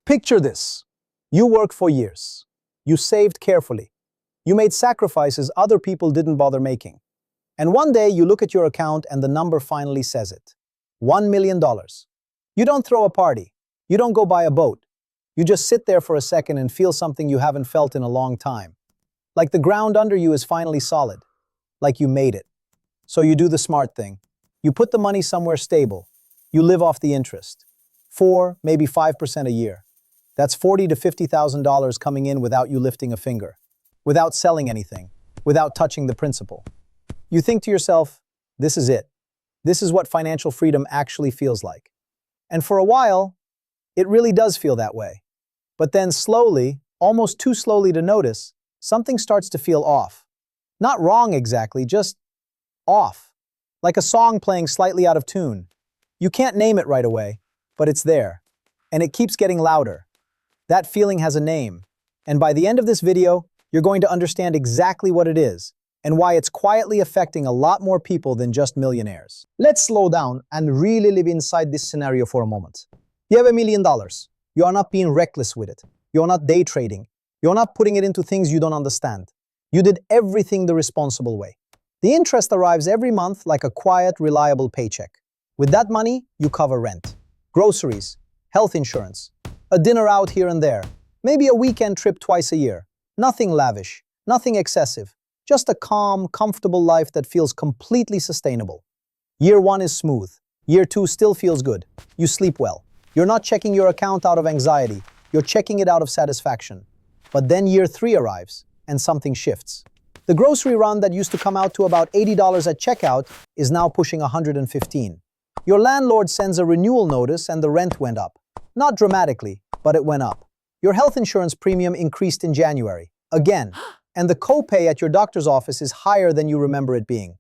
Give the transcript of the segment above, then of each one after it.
Picture this. You worked for years. You saved carefully. You made sacrifices other people didn't bother making. And one day you look at your account and the number finally says it. $1 million. You don't throw a party. You don't go buy a boat. You just sit there for a second and feel something you haven't felt in a long time. Like the ground under you is finally solid. Like you made it. So you do the smart thing. You put the money somewhere stable. You live off the interest. 4, maybe 5% a year. That's $40,000 to $50,000 coming in without you lifting a finger, without selling anything, without touching the principal. You think to yourself, this is it. This is what financial freedom actually feels like. And for a while, it really does feel that way. But then slowly, almost too slowly to notice, something starts to feel off. Not wrong exactly, just off. Like a song playing slightly out of tune. You can't name it right away, but it's there. And it keeps getting louder. That feeling has a name. And by the end of this video, you're going to understand exactly what it is and why it's quietly affecting a lot more people than just millionaires. Let's slow down and really live inside this scenario for a moment. You have $1 million. You are not being reckless with it. You're not day trading. You're not putting it into things you don't understand. You did everything the responsible way. The interest arrives every month like a quiet, reliable paycheck. With that money, you cover rent, groceries, health insurance, a dinner out here and there, maybe a weekend trip twice a year. Nothing lavish, nothing excessive, just a calm, comfortable life that feels completely sustainable. Year 1 is smooth. Year 2 still feels good. You sleep well. You're not checking your account out of anxiety. You're checking it out of satisfaction. But then year 3 arrives, and something shifts. The grocery run that used to come out to about $80 at checkout is now pushing $115. Your landlord sends a renewal notice and the rent went up. Not dramatically, but it went up. Your health insurance premium increased in January, again, and the copay at your doctor's office is higher than you remember it being.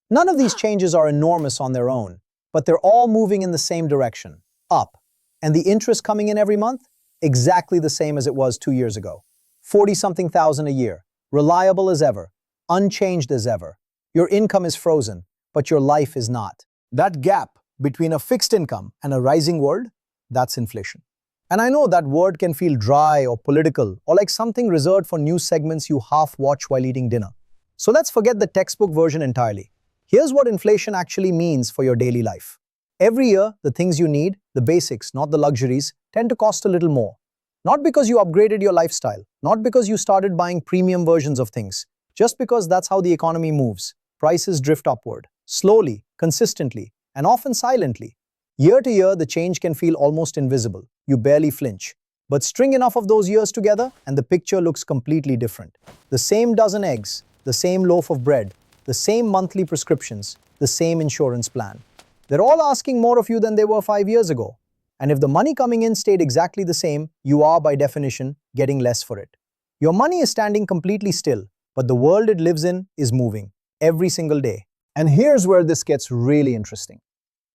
None of these changes are enormous on their own, but they're all moving in the same direction, up. And the interest coming in every month? Exactly the same as it was 2 years ago. 40-something thousand a year, reliable as ever, unchanged as ever. Your income is frozen, but your life is not. That gap between a fixed income and a rising world, that's inflation. And I know that word can feel dry or political or like something reserved for news segments you half watch while eating dinner. So let's forget the textbook version entirely. Here's what inflation actually means for your daily life. Every year, the things you need, the basics, not the luxuries, tend to cost a little more. Not because you upgraded your lifestyle, not because you started buying premium versions of things, just because that's how the economy moves. Prices drift upward, slowly, consistently, and often silently. Year to year, the change can feel almost invisible. You barely flinch. But string enough of those years together, and the picture looks completely different. The same dozen eggs, the same loaf of bread, the same monthly prescriptions, the same insurance plan. They're all asking more of you than they were 5 years ago. And if the money coming in stayed exactly the same, you are, by definition, getting less for it. Your money is standing completely still, but the world it lives in is moving every single day. And here's where this gets really interesting.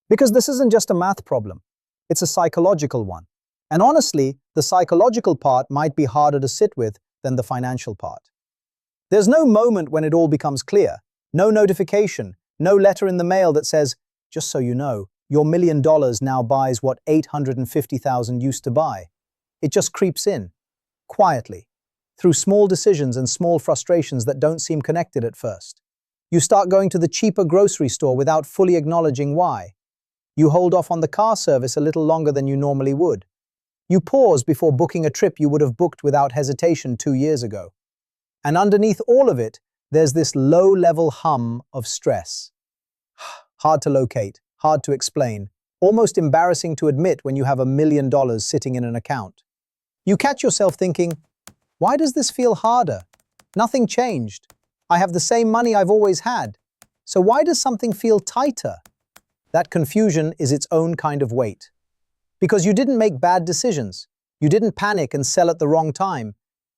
Because this isn't just a math problem, it's a psychological one. And honestly, the psychological part might be harder to sit with than the financial part. There's no moment when it all becomes clear, no notification, no letter in the mail that says, just so you know, your $1 million now buys what $850,000 used to buy. It just creeps in, quietly, through small decisions and small frustrations that don't seem connected at first. You start going to the cheaper grocery store without fully acknowledging why. You hold off on the car service a little longer than you normally would. You pause before booking a trip you would have booked without hesitation 2 years ago. And underneath all of it, there's this low-level hum of stress. Hard to locate, hard to explain, almost embarrassing to admit when you have $1 million sitting in an account. You catch yourself thinking, why does this feel harder? Nothing changed. I have the same money I've always had. So why does something feel tighter? That confusion is its own kind of weight. Because you didn't make bad decisions. You didn't panic and sell at the wrong time.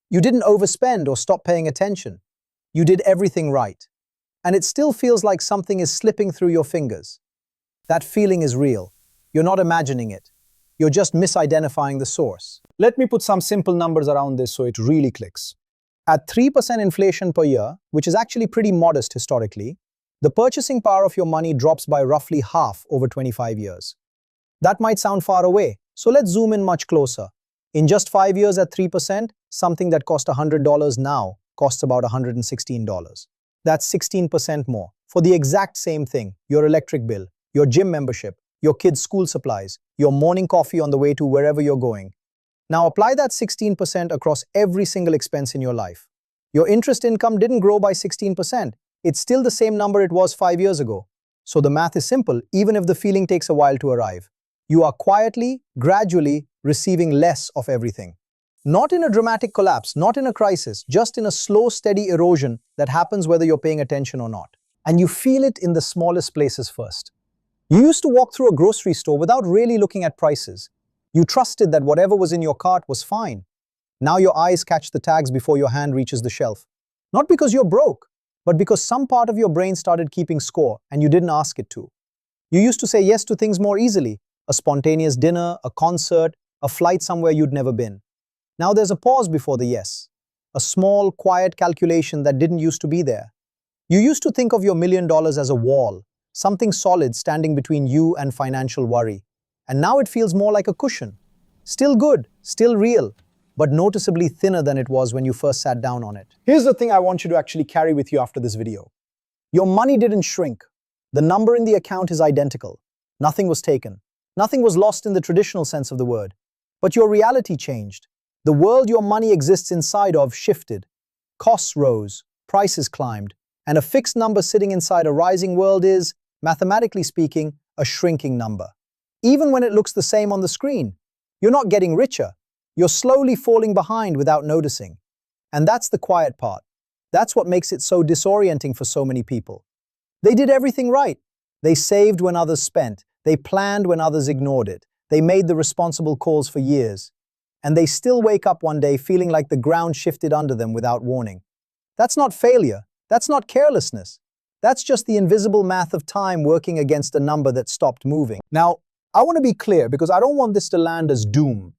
You didn't overspend or stop paying attention. You did everything right. And it still feels like something is slipping through your fingers. That feeling is real. You're not imagining it. You're just misidentifying the source. Let me put some simple numbers around this so it really clicks. At 3% inflation per year, which is actually pretty modest historically, the purchasing power of your money drops by roughly half over 25 years. That might sound far away, so let's zoom in much closer. In just 5 years at 3%, something that cost $100 now costs about $116. That's 16% more. For the exact same thing, your electric bill, your gym membership, your kids' school supplies, your morning coffee on the way to wherever you're going. Now apply that 16% across every single expense in your life. Your interest income didn't grow by 16%. It's still the same number it was 5 years ago. So the math is simple, even if the feeling takes a while to arrive. You are quietly, gradually receiving less of everything. Not in a dramatic collapse, not in a crisis, just in a slow, steady erosion that happens whether you're paying attention or not. And you feel it in the smallest places first. You used to walk through a grocery store without really looking at prices. You trusted that whatever was in your cart was fine. Now your eyes catch the tags before your hand reaches the shelf. Not because you're broke, but because some part of your brain started keeping score and you didn't ask it to. You used to say yes to things more easily. A spontaneous dinner, a concert, a flight somewhere you'd never been. Now there's a pause before the yes. A small, quiet calculation that didn't used to be there. You used to think of your $1 million as a wall, something solid standing between you and financial worry. And now it feels more like a cushion. Still good, still real, but noticeably thinner than it was when you first sat down on it. Here's the thing I want you to actually carry with you after this video. Your money didn't shrink. The number in the account is identical. Nothing was taken. Nothing was lost in the traditional sense of the word. But your reality changed. The world your money exists inside of shifted. Costs rose, prices climbed, and a fixed number sitting inside a rising world is, mathematically speaking, a shrinking number. Even when it looks the same on the screen, you're not getting richer. You're slowly falling behind without noticing. And that's the quiet part. That's what makes it so disorienting for so many people. They did everything right. They saved when others spent. They planned when others ignored it. They made the responsible calls for years. And they still wake up one day feeling like the ground shifted under them without warning. That's not failure. That's not carelessness. That's just the invisible math of time working against a number that stopped moving. Now, I want to be clear because I don't want this to land as doom.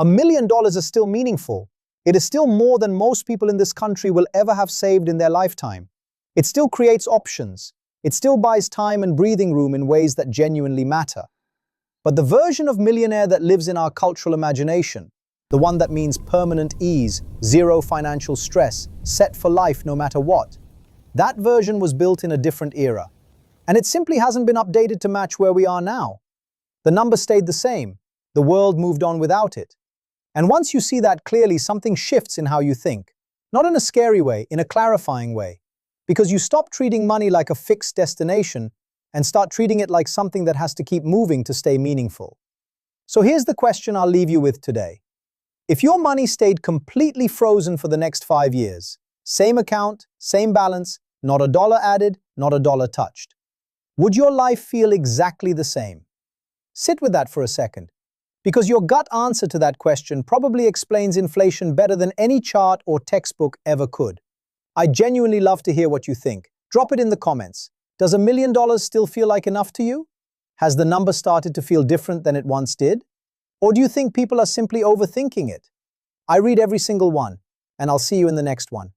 $1 million is still meaningful. It is still more than most people in this country will ever have saved in their lifetime. It still creates options. It still buys time and breathing room in ways that genuinely matter. But the version of millionaire that lives in our cultural imagination, the one that means permanent ease, zero financial stress, set for life no matter what, that version was built in a different era. And it simply hasn't been updated to match where we are now. The number stayed the same. The world moved on without it. And once you see that clearly, something shifts in how you think. Not in a scary way, in a clarifying way. Because you stop treating money like a fixed destination and start treating it like something that has to keep moving to stay meaningful. So here's the question I'll leave you with today. If your money stayed completely frozen for the next 5 years, same account, same balance, not a dollar added, not a dollar touched, would your life feel exactly the same? Sit with that for a second, because your gut answer to that question probably explains inflation better than any chart or textbook ever could. I genuinely love to hear what you think. Drop it in the comments. Does $1 million still feel like enough to you? Has the number started to feel different than it once did? Or do you think people are simply overthinking it? I read every single one, and I'll see you in the next one.